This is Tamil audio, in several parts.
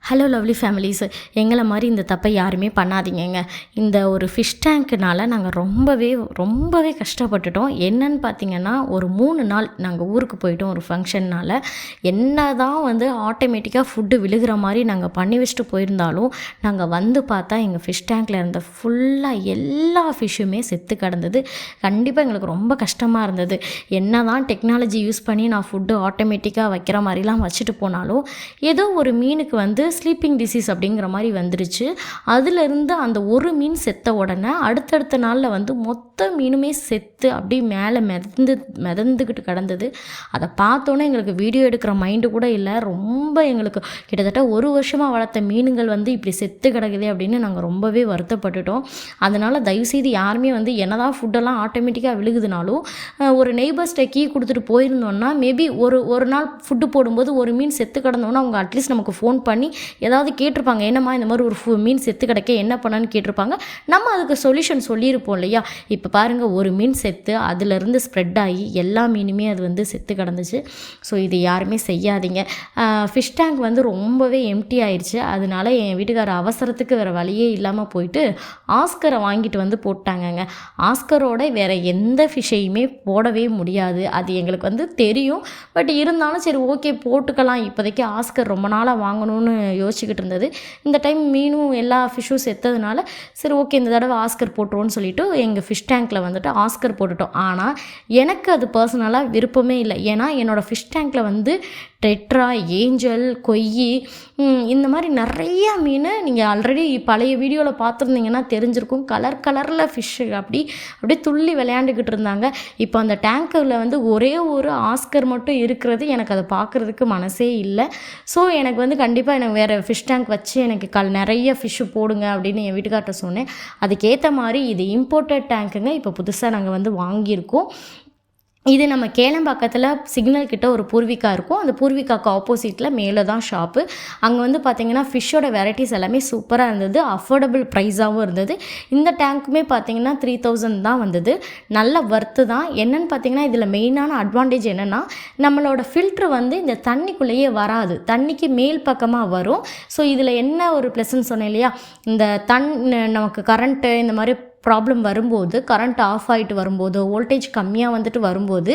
ஹலோ லவ்லி ஃபேமிலிஸ், எங்களை மாதிரி இந்த தப்பை யாருமே பண்ணாதீங்கங்க. இந்த ஒரு ஃபிஷ் டேங்க்குனால நாங்கள் ரொம்பவே கஷ்டப்பட்டுட்டோம். என்னன்னு பார்த்தீங்கன்னா, ஒரு 3 நாள் நாங்கள் ஊருக்கு போயிட்டோம் ஒரு ஃபங்க்ஷன்னால். என்ன தான் வந்து ஆட்டோமேட்டிக்காக ஃபுட்டு விழுகிற மாதிரி நாங்கள் பண்ணி வச்சுட்டு போயிருந்தாலும், நாங்கள் வந்து பார்த்தா எங்கள் ஃபிஷ் டேங்க்கில் இருந்த ஃபுல்லாக எல்லா ஃபிஷ்ஷுமே செத்து கிடந்தது. கண்டிப்பாக எங்களுக்கு ரொம்ப கஷ்டமாக இருந்தது. என்ன தான் டெக்னாலஜி யூஸ் பண்ணி நான் ஃபுட்டு ஆட்டோமேட்டிக்காக வைக்கிற மாதிரிலாம் வச்சுட்டு போனாலும், ஏதோ ஒரு மீனுக்கு வந்து ஸ்லீப்பிங் டிசீஸ் அப்படிங்கிற மாதிரி வந்துருச்சு. அதிலிருந்து அந்த ஒரு மீன் செத்த உடனே அடுத்தடுத்த நாளில் வந்து மொத்த மீனுமே செத்து அப்படியே மேலே மிதந்துக்கிட்டு கிடந்தது. அதை பார்த்தோன்னே எங்களுக்கு வீடியோ எடுக்கிற மைண்டு கூட இல்லை. ரொம்ப எங்களுக்கு கிட்டத்தட்ட 1 வருஷமாக வளர்த்த மீனுங்கள் வந்து இப்படி செத்து கிடக்குதே அப்படின்னு நாங்கள் ரொம்பவே வருத்தப்பட்டுட்டோம். அதனால் தயவுசெய்து யாருமே வந்து என்னதான் ஃபுட்டெல்லாம் ஆட்டோமேட்டிக்காக விழுகுதுனாலும் ஒரு நெய்பர்ஸ்ட்டை கீ கொடுத்துட்டு போயிருந்தோன்னா மேபி ஒரு நாள் ஃபுட்டு போடும்போது ஒரு மீன் செத்து கிடந்தோன்னா அவங்க அட்லீஸ்ட் நமக்கு ஃபோன் பண்ணி ஏதாவது கேட்டிருப்பாங்க, என்னம்மா இந்த மாதிரி ஒரு மீன் செத்து கிடக்க என்ன பண்ணான்னு கேட்டிருப்பாங்க. நம்ம அதுக்கு சொல்யூஷன் சொல்லியிருப்போம் இல்லையா. இப்போ பாருங்கள், ஒரு மீன் செத்து அதிலிருந்து ஸ்ப்ரெட் ஆகி எல்லா மீனுமே அது வந்து செத்து கிடந்துச்சு. ஸோ இது யாருமே செய்யாதீங்க. ஃபிஷ் டேங்க் வந்து ரொம்பவே எம்டி ஆயிடுச்சு. அதனால என் வீட்டுக்காரர் அவசரத்துக்கு வேறு வழியே இல்லாமல் போயிட்டு ஆஸ்கரை வாங்கிட்டு வந்து போட்டாங்கங்க. ஆஸ்கரோட வேறு எந்த ஃபிஷ்ஷையுமே போடவே முடியாது. அது எங்களுக்கு வந்து தெரியும். பட் இருந்தாலும் சரி ஓகே போட்டுக்கலாம், இப்போதைக்கு ஆஸ்கர் ரொம்ப நாளாக வாங்கணும்னு யோசிச்சுக்கிட்டு இருந்தது. இந்த டைம் மீனும் எல்லா ஃபிஷ்ஷும் செத்ததுனால சரி ஓகே இந்த தடவை ஆஸ்கர் போட்டுருவோன்னு சொல்லிட்டு எங்கள் ஃபிஷ் டேங்க்கில் வந்துட்டு ஆஸ்கர் போட்டுட்டோம். ஆனால் எனக்கு அது பர்சனலாக விருப்பமே இல்லை. ஏன்னா என்னோடய ஃபிஷ் டேங்க்கில் வந்து டெட்ரா, ஏஞ்சல், கொய்யி இந்த மாதிரி நிறையா மீன் நீங்கள் ஆல்ரெடி பழைய வீடியோவில் பார்த்துருந்தீங்கன்னா தெரிஞ்சிருக்கும். கலரில் ஃபிஷ்ஷு அப்படியே துள்ளி விளையாண்டுக்கிட்டு இருந்தாங்க. இப்போ அந்த டேங்க்கில் வந்து ஒரே ஒரு ஆஸ்கர் மட்டும் இருக்கிறது எனக்கு அதை பார்க்குறதுக்கு மனசே இல்லை. ஸோ எனக்கு வந்து கண்டிப்பாக எனக்கு வேறு ஃபிஷ் டேங்க் வச்சு எனக்கு நிறைய ஃபிஷ்ஷு போடுங்க அப்படின்னு என் வீட்டுக்கார்ட்ட சொன்னேன். அதுக்கேற்ற மாதிரி இது இம்போர்ட்டட் டேங்க்குங்க. இப்போ புதுசாக நாங்கள் வந்து வாங்கியிருக்கோம். இது நம்ம கேளம்பாக்கத்தில் சிக்னல் கிட்ட ஒரு பூர்விகா இருக்கும். அந்த பூர்விகாவுக்கு ஆப்போசிட்டில் மேலே தான் ஷாப்பு. அங்கே வந்து பார்த்திங்கன்னா ஃபிஷ்ஷோட வெரைட்டிஸ் எல்லாமே சூப்பராக இருந்தது. அஃபோர்டபுள் ப்ரைஸாகவும் இருந்தது. இந்த டேங்க்குமே பார்த்திங்கன்னா 3000 தான் வந்தது. நல்ல ஒர்த்து தான். என்னென்னு பார்த்திங்கன்னா இதில் மெயினான அட்வான்டேஜ் என்னென்னா, நம்மளோட ஃபில்ட்ரு வந்து இந்த தண்ணிக்குள்ளேயே வராது, தண்ணிக்கு மேல் பக்கமாக வரும். ஸோ இதில் என்ன ஒரு ப்ளஸ்ன்னு சொன்னேன் இல்லையா, இந்த நமக்கு கரண்ட்டு இந்த மாதிரி ப்ராப்ளம் வரும்போது, கரண்ட் ஆஃப் ஆகிட்டு வரும்போது, வோல்டேஜ் கம்மியாக வந்துட்டு வரும்போது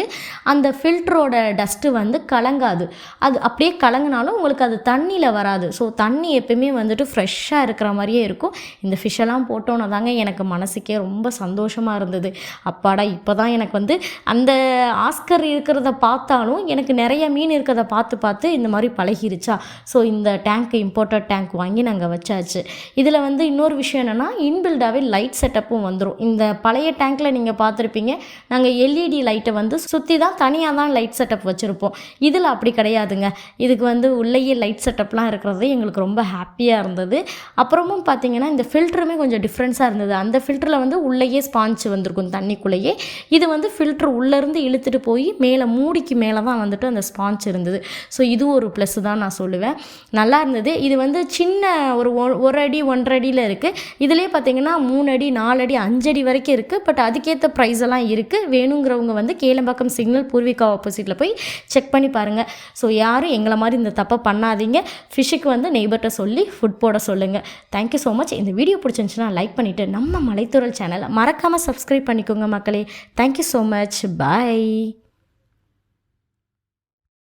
அந்த ஃபில்டரோட டஸ்ட்டு வந்து கலங்காது. அது அப்படியே கலங்கினாலும் உங்களுக்கு அது தண்ணியில் வராது. ஸோ தண்ணி எப்பயுமே வந்துட்டு ஃப்ரெஷ்ஷாக இருக்கிற மாதிரியே இருக்கும். இந்த ஃபிஷ்ஷெல்லாம் போட்டோன்னா தாங்க எனக்கு மனசுக்கே ரொம்ப சந்தோஷமாக இருந்தது. அப்பாடா, இப்போ தான் எனக்கு வந்து அந்த ஆஸ்கர் இருக்கிறத பார்த்தாலும் எனக்கு நிறைய மீன் இருக்கிறத பார்த்து இந்த மாதிரி பழகிருச்சா. ஸோ இந்த டேங்க் இம்போர்ட்டட் டேங்க் வாங்கி நாங்கள் வச்சாச்சு. இதில் வந்து இன்னொரு விஷயம் என்னென்னா, இன்பில்டாகவே லைட் செட்டப்பும் வந்துடும். இந்த பழைய டேங்க்கில் நீங்கள் பார்த்துருப்பீங்க, நாங்கள் எல்இடி லைட்டை வந்து சுற்றி தான் தனியாக தான் லைட் செட்டப் வச்சுருப்போம். இதில் அப்படி கிடையாதுங்க. இதுக்கு வந்து உள்ளேயே லைட் செட்டப்லாம் இருக்கிறது எங்களுக்கு ரொம்ப ஹாப்பியாக இருந்தது. அப்புறமும் பார்த்திங்கன்னா இந்த ஃபில்டருமே கொஞ்சம் டிஃப்ரென்ஸாக இருந்தது. அந்த ஃபில்டரில் வந்து உள்ளேயே ஸ்பாஞ்ச் வந்திருக்கும் தண்ணிக்குள்ளேயே. இது வந்து ஃபில்ட்ரு உள்ளேருந்து இழுத்துட்டு போய் மேலே மூடிக்கு மேலே தான் வந்துட்டு அந்த ஸ்பாஞ்ச் இருந்தது. ஸோ இது ஒரு ப்ளஸ் தான் நான் சொல்லுவேன். நல்லா இருந்தது. இது வந்து சின்ன ஒரு 1 அடி 1.5 அடியில் இருக்குது. இதிலே பார்த்திங்கன்னா 3 அடி 4 அடி 5 அடி வரைக்கும் இருக்குது. பட் அதுக்கேற்ற ப்ரைஸ் எல்லாம் இருக்குது. வேணுங்கிறவங்க வந்து கேளம்பாக்கம் சிக்னல் பூர்விகா ஆப்போசிட்டில் போய் செக் பண்ணி பாருங்கள். ஸோ யாரும் எங்களை மாதிரி இந்த தப்பை பண்ணாதீங்க. ஃபிஷ்ஷுக்கு வந்து நெய்பர்கிட்ட சொல்லி ஃபுட் போட சொல்லுங்கள். Thank you so much. இந்த வீடியோ பிடிச்சிருந்துச்சுன்னா லைக் பண்ணிவிட்டு நம்ம மலைத்துறல் சேனலை மறக்காமல் சப்ஸ்கிரைப் பண்ணிக்கோங்க மக்களே. Thank you so much. பாய்.